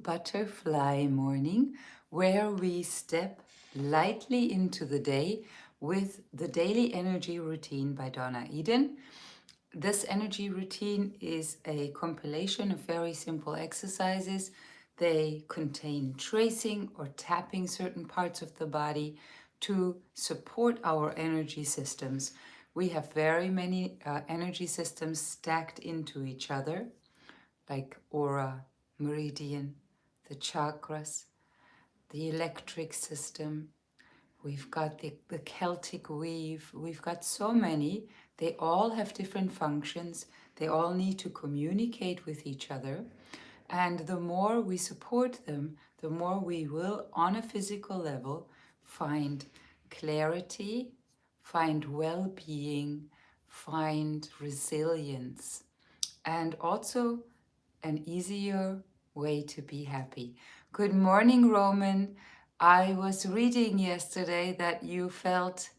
butterfly morning where we step lightly into the day with the daily energy routine by Donna Eden. This energy routine is a compilation of very simple exercises. They contain tracing or tapping certain parts of the body to support our energy systems. We have very many energy systems stacked into each other, like aura, meridian, the chakras, the electric system. We've got the Celtic weave. We've got so many. They all have different functions. They all need to communicate with each other. And the more we support them, the more we will, on a physical level, find clarity, find well-being, find resilience, and also an easier way to be happy. Good morning, Roman. I was reading yesterday that you felt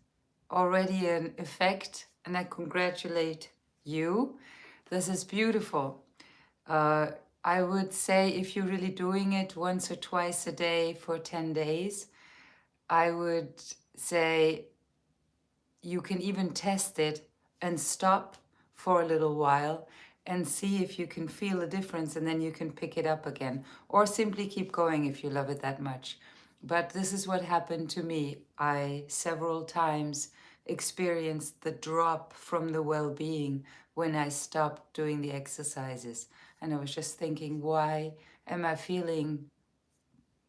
already an effect, and I congratulate you. This is beautiful. I would say if you're really doing it once or twice a day for 10 days, I would say you can even test it and stop for a little while and see if you can feel a difference, and then you can pick it up again, or simply keep going if you love it that much. But this is what happened to me. I several times experienced the drop from the well-being when I stopped doing the exercises. And I was just thinking, why am I feeling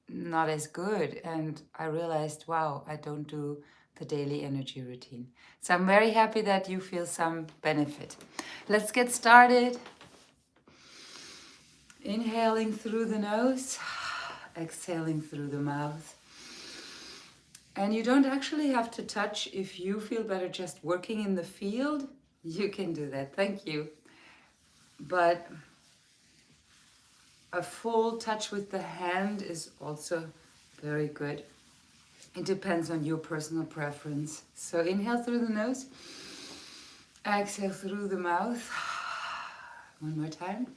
not as good? And I realized, wow, I don't do the daily energy routine. So I'm very happy that you feel some benefit. Let's get started. Inhaling through the nose, exhaling through the mouth. And you don't actually have to touch. If you feel better just working in the field, you can do that. Thank you. But a full touch with the hand is also very good. It depends on your personal preference. So inhale through the nose, exhale through the mouth. One more time.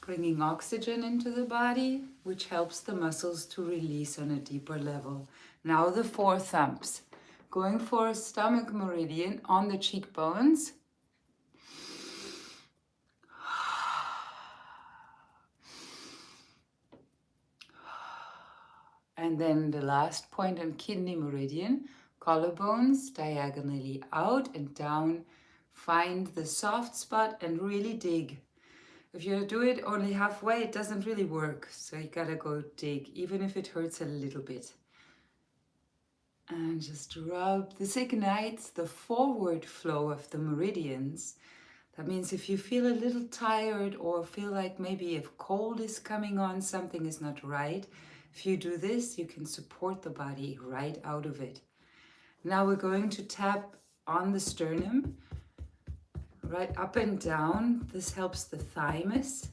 Bringing oxygen into the body, which helps the muscles to release on a deeper level. Now the 4 thumbs. Going for a stomach meridian on the cheekbones. And then the last point on kidney meridian, collarbones diagonally out and down. Find the soft spot and really dig. If you do it only halfway, it doesn't really work. So you gotta go dig, even if it hurts a little bit. And just rub. This ignites the forward flow of the meridians. That means if you feel a little tired or feel like maybe if cold is coming on, something is not right, if you do this, you can support the body right out of it. Now we're going to tap on the sternum, right up and down. This helps the thymus,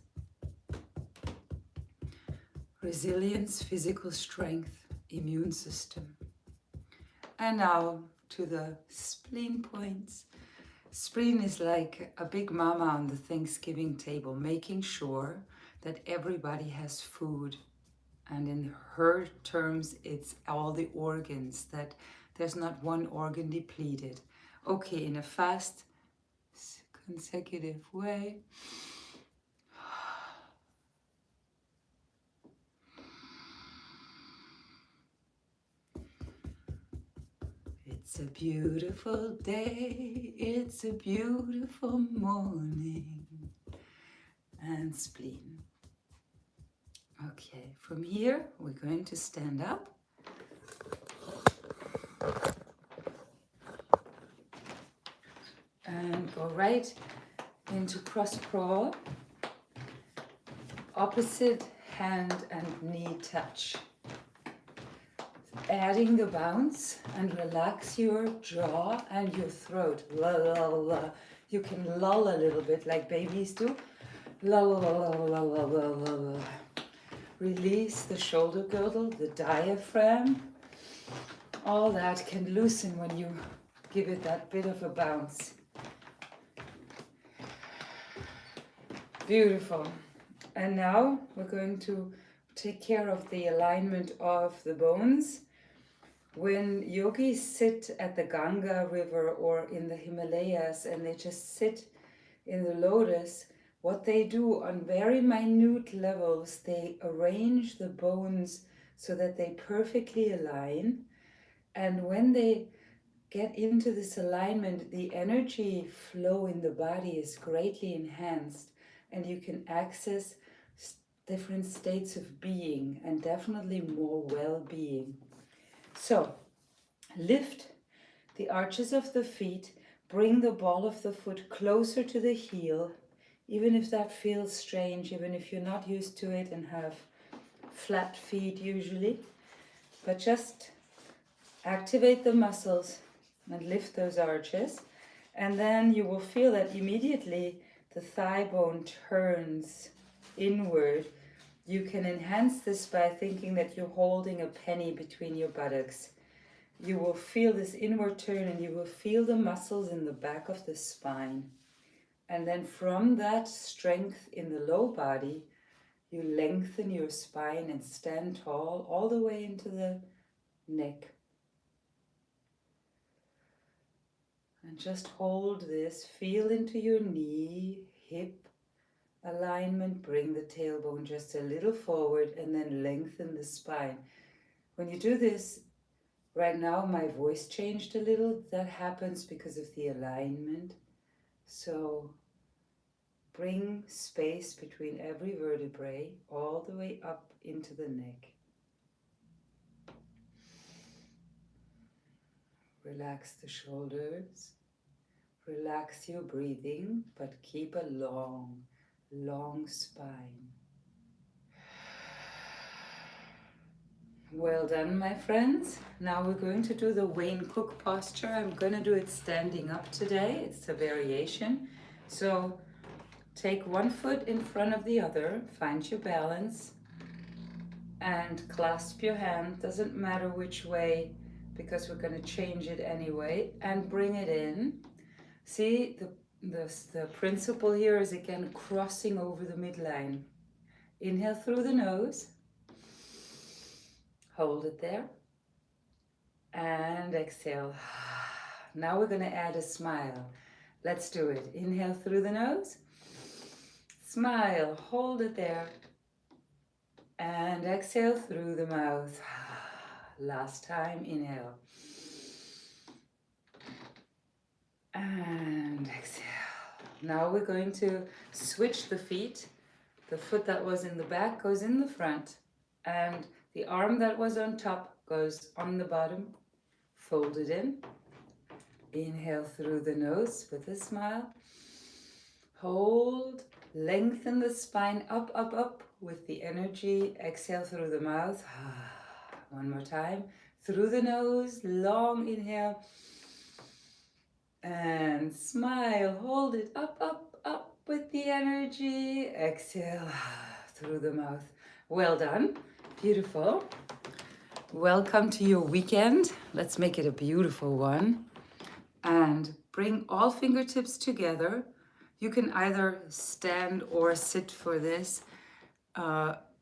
resilience, physical strength, immune system. And now to the spleen points. Spleen is like a big mama on the Thanksgiving table, making sure that everybody has food. And in her terms, it's all the organs, that there's not one organ depleted. Okay, in a fast, consecutive way. It's a beautiful day, it's a beautiful morning. And spleen. Okay, from here, we're going to stand up. And go right into cross crawl. Opposite hand and knee touch. Adding the bounce, and relax your jaw and your throat. La, la, la. You can lull a little bit like babies do. La, la, la, la, la, la, la, la. Release the shoulder girdle, the diaphragm. All that can loosen when you give it that bit of a bounce. Beautiful. And now we're going to take care of the alignment of the bones. When yogis sit at the Ganga river or in the Himalayas and they just sit in the lotus, what they do on very minute levels, they arrange the bones so that they perfectly align. And when they get into this alignment, the energy flow in the body is greatly enhanced, and you can access different states of being and definitely more well-being. So, lift the arches of the feet, bring the ball of the foot closer to the heel, even if that feels strange, even if you're not used to it and have flat feet usually. But just activate the muscles and lift those arches. And then you will feel that immediately the thigh bone turns inward. You can enhance this by thinking that you're holding a penny between your buttocks. You will feel this inward turn and you will feel the muscles in the back of the spine. And then from that strength in the low body, you lengthen your spine and stand tall all the way into the neck. And just hold this, feel into your knee, hip alignment, bring the tailbone just a little forward and then lengthen the spine. When you do this, right now my voice changed a little. That happens because of the alignment. So bring space between every vertebrae all the way up into the neck. Relax the shoulders. Relax your breathing, but keep a long, long spine. Well done, my friends. Now we're going to do the Wayne Cook posture. I'm going to do it standing up today. It's a variation. So take one foot in front of the other, find your balance, and clasp your hand. Doesn't matter which way, because we're going to change it anyway, and bring it in. See, the principle here is again crossing over the midline. Inhale through the nose. Hold it there. And exhale. Now we're going to add a smile. Let's do it. Inhale through the nose. Smile. Hold it there. And exhale through the mouth. Last time. Inhale. And exhale. Now we're going to switch the feet. The foot that was in the back goes in the front. And the arm that was on top goes on the bottom. Fold it in. Inhale through the nose with a smile. Hold. Lengthen the spine up, up, up with the energy. Exhale through the mouth. One more time. Through the nose. Long inhale. And smile. Hold it up, up, up with the energy. Exhale through the mouth. Well done. Beautiful. Welcome to your weekend. Let's make it a beautiful one. And bring all fingertips together. You can either stand or sit for this.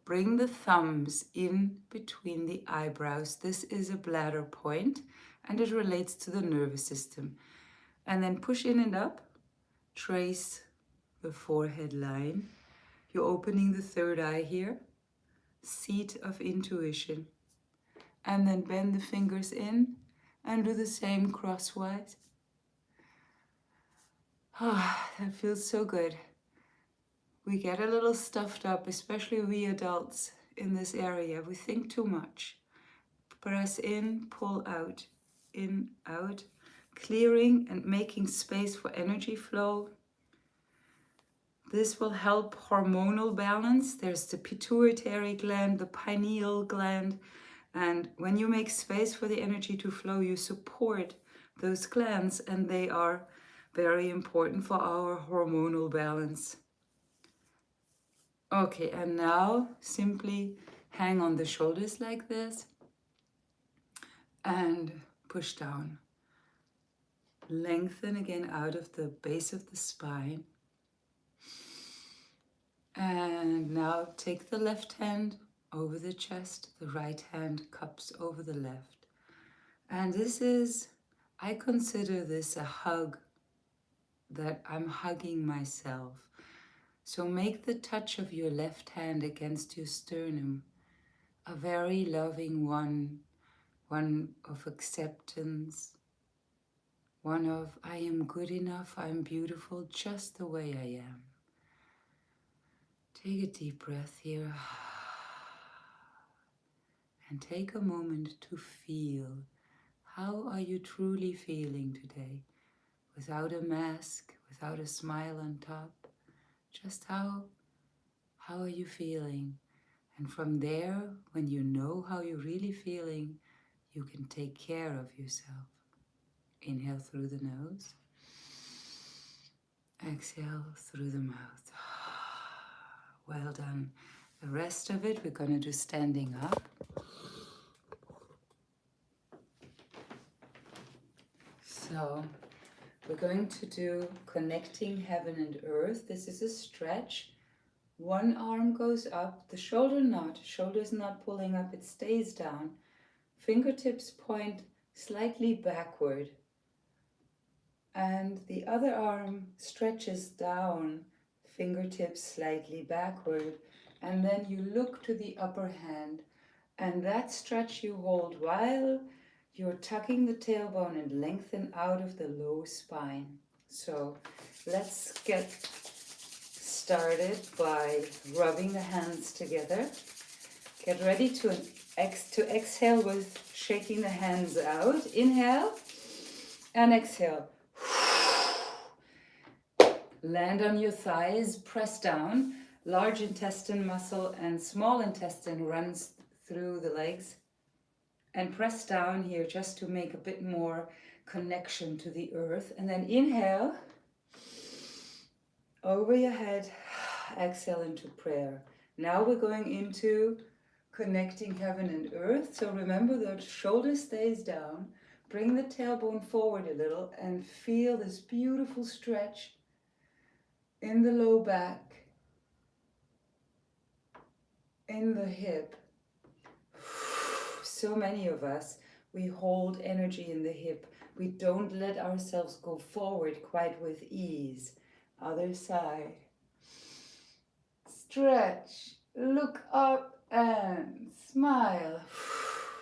Bring the thumbs in between the eyebrows. This is a bladder point and it relates to the nervous system. And then push in and up. Trace the forehead line. You're opening the third eye here. Seat of intuition. And then bend the fingers in and do the same crosswise. That feels so good. We get a little stuffed up, especially we adults in this area. We think too much. Press in, pull out, in, out, clearing and making space for energy flow. This will help hormonal balance. There's the pituitary gland, the pineal gland, and when you make space for the energy to flow, you support those glands, and they are very important for our hormonal balance. Okay, and now simply hang on the shoulders like this and push down. Lengthen again out of the base of the spine. And now take the left hand over the chest, the right hand cups over the left. And I consider this a hug, that I'm hugging myself. So make the touch of your left hand against your sternum a very loving one of acceptance, one of I am good enough, I'm beautiful just the way I am. Take a deep breath here and take a moment to feel. How are you truly feeling today? Without a mask, without a smile on top. Just how are you feeling? And from there, when you know how you're really feeling, you can take care of yourself. Inhale through the nose. Exhale through the mouth. Well done. The rest of it, we're going to do standing up. So we're going to do connecting heaven and earth. This is a stretch. One arm goes up, the shoulder's not pulling up, it stays down. Fingertips point slightly backward. And the other arm stretches down, fingertips slightly backward. And then you look to the upper hand. And that stretch you hold while you're tucking the tailbone and lengthen out of the low spine. So let's get started by rubbing the hands together. Get ready to exhale with shaking the hands out. Inhale and exhale. Land on your thighs, press down. Large intestine muscle and small intestine runs through the legs. And press down here just to make a bit more connection to the earth. And then inhale over your head, exhale into prayer. Now we're going into connecting heaven and earth. So remember the shoulder stays down. Bring the tailbone forward a little and feel this beautiful stretch in the low back, in the hip. So many of us, we hold energy in the hip. We don't let ourselves go forward quite with ease. Other side. Stretch, look up and smile.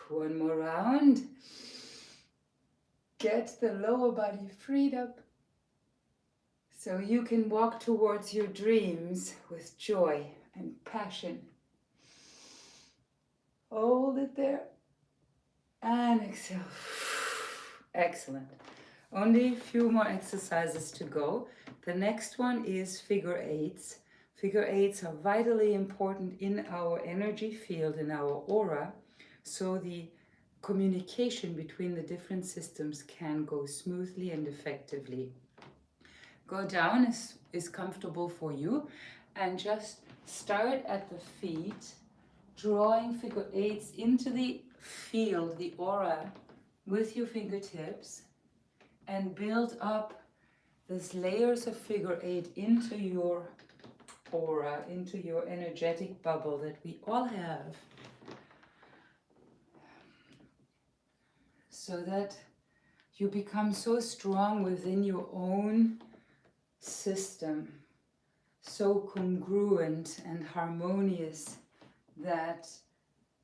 One more round. Get the lower body freed up so you can walk towards your dreams with joy and passion. Hold it there. And exhale. Excellent. Only a few more exercises to go. The next one is figure eights. Figure eights are vitally important in our energy field, in our aura, so the communication between the different systems can go smoothly and effectively. Go down is comfortable for you, and just start at the feet, drawing figure eights into the field, the aura, with your fingertips, and build up these layers of figure eight into your aura, into your energetic bubble that we all have, so that you become so strong within your own system, so congruent and harmonious that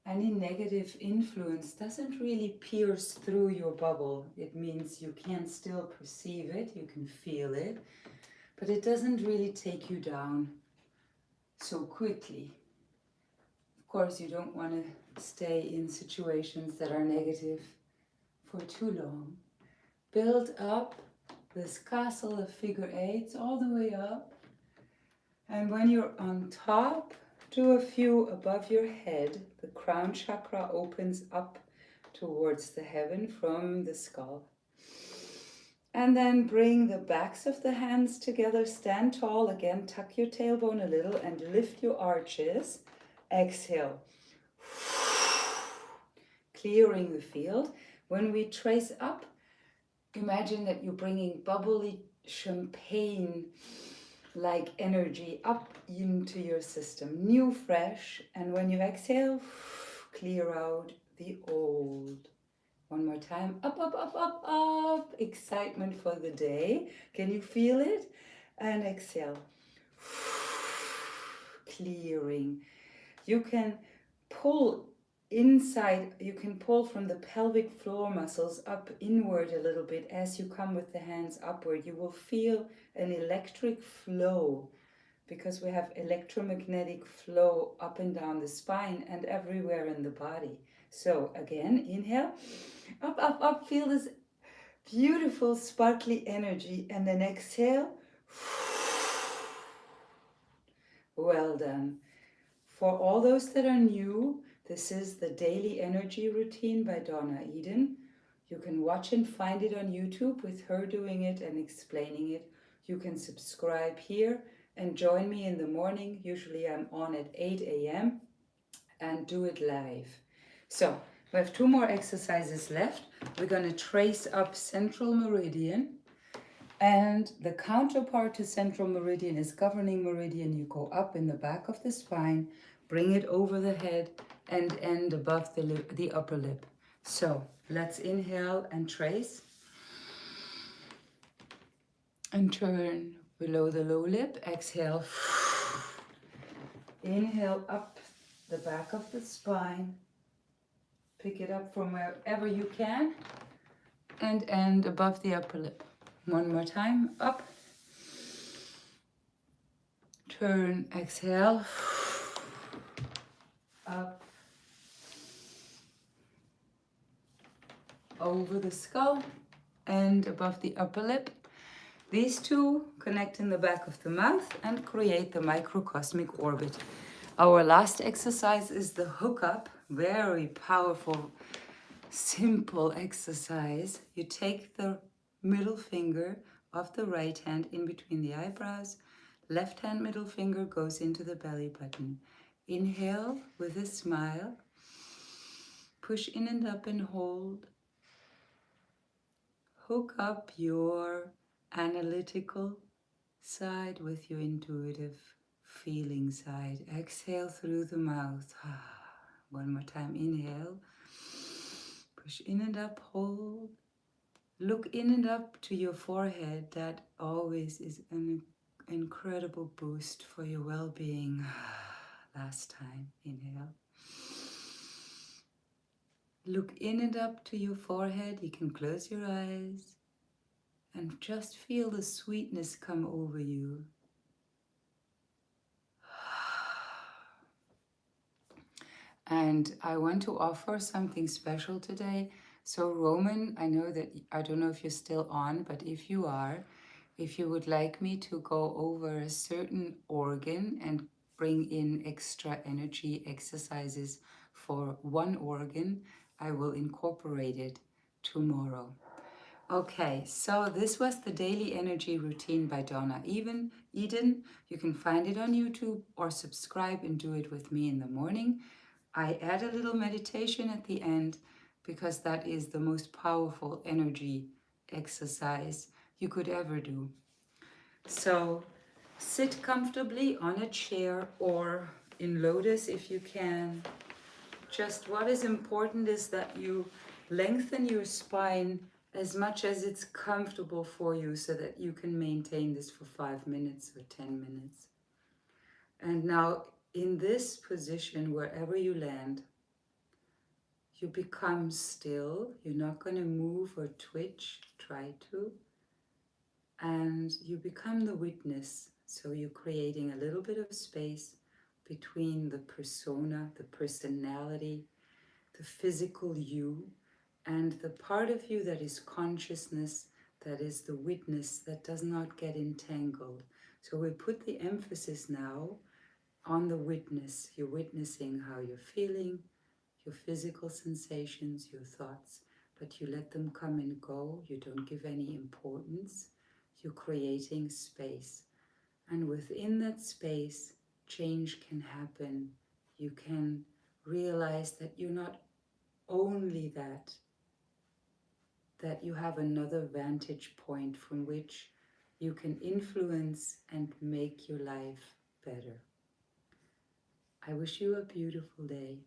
any negative influence doesn't really pierce through your bubble. It means you can still perceive it, you can feel it, but it doesn't really take you down so quickly. Of course, you don't want to stay in situations that are negative for too long. Build up this castle of figure eights all the way up. And when you're on top, do a few above your head. The crown chakra opens up towards the heaven from the skull. And then bring the backs of the hands together, stand tall again, tuck your tailbone a little and lift your arches. Exhale. Clearing the field. When we trace up, imagine that you're bringing bubbly champagne like energy up into your system, new, fresh. And when you exhale, clear out the old. One more time, up, up, up, up, up. Excitement for the day. Can you feel it? And exhale, clearing. You can pull inside, you can pull from the pelvic floor muscles up inward a little bit. As you come with the hands upward, you will feel an electric flow, because we have electromagnetic flow up and down the spine and everywhere in the body. So again, inhale, up, up, up, feel this beautiful sparkly energy, and then exhale. Well done. For all those that are new, this is the Daily Energy Routine by Donna Eden. You can watch and find it on YouTube with her doing it and explaining it. You can subscribe here and join me in the morning. Usually I'm on at 8 a.m. and do it live. So we have 2 more exercises left. We're going to trace up central meridian. And the counterpart to central meridian is governing meridian. You go up in the back of the spine, bring it over the head, and end above the upper lip. So let's inhale and trace. And turn below the low lip. Exhale. Inhale up the back of the spine. Pick it up from wherever you can. And end above the upper lip. One more time. Up. Turn. Exhale. Up. Over the skull. And above the upper lip. These two connect in the back of the mouth and create the microcosmic orbit. Our last exercise is the hookup. Very powerful, simple exercise. You take the middle finger of the right hand in between the eyebrows. Left hand middle finger goes into the belly button. Inhale with a smile. Push in and up and hold. Hook up your analytical side with your intuitive feeling side. Exhale through the mouth. One more time. Inhale. Push in and up. Hold. Look in and up to your forehead. That always is an incredible boost for your well-being. Last time. Inhale. Look in and up to your forehead. You can close your eyes and just feel the sweetness come over you. And I want to offer something special today. So Roman, I don't know if you're still on, but if you are, if you would like me to go over a certain organ and bring in extra energy exercises for one organ, I will incorporate it tomorrow. Okay, so this was the Daily Energy Routine by Donna Eden. You can find it on YouTube or subscribe and do it with me in the morning. I add a little meditation at the end because that is the most powerful energy exercise you could ever do. So sit comfortably on a chair or in lotus if you can. Just what is important is that you lengthen your spine as much as it's comfortable for you so that you can maintain this for 5 minutes or 10 minutes. And now in this position, wherever you land, you become still. You're not going to move or twitch, try to. And you become the witness. So you're creating a little bit of space between the persona, the personality, the physical you, and the part of you that is consciousness, that is the witness, that does not get entangled. So we put the emphasis now on the witness. You're witnessing how you're feeling, your physical sensations, your thoughts, but you let them come and go. You don't give any importance. You're creating space. And within that space, change can happen. You can realize that you're not only that you have another vantage point from which you can influence and make your life better. I wish you a beautiful day.